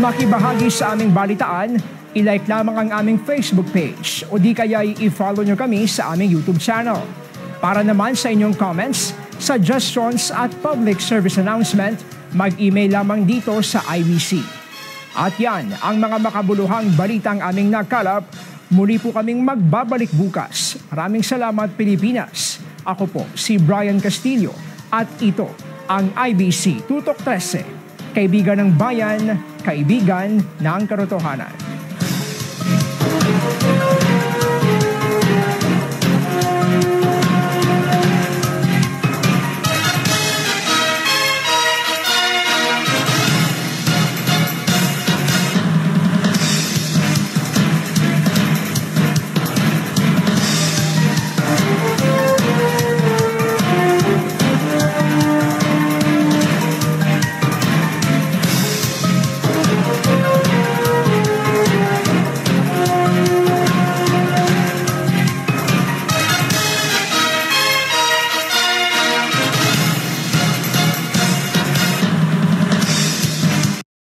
Makibahagi sa aming balitaan, ilike lamang ang aming Facebook page o di kaya i-follow nyo kami sa aming YouTube channel. Para naman sa inyong comments, suggestions at public service announcement, mag-email lamang dito sa IBC. At yan ang mga makabuluhang balitang aming nakalap. Muli po kaming magbabalik bukas. Maraming salamat, Pilipinas. Ako po si Brian Castillo at ito ang IBC Tutok 13. Kaibigan ng bayan, kaibigan ng katotohanan.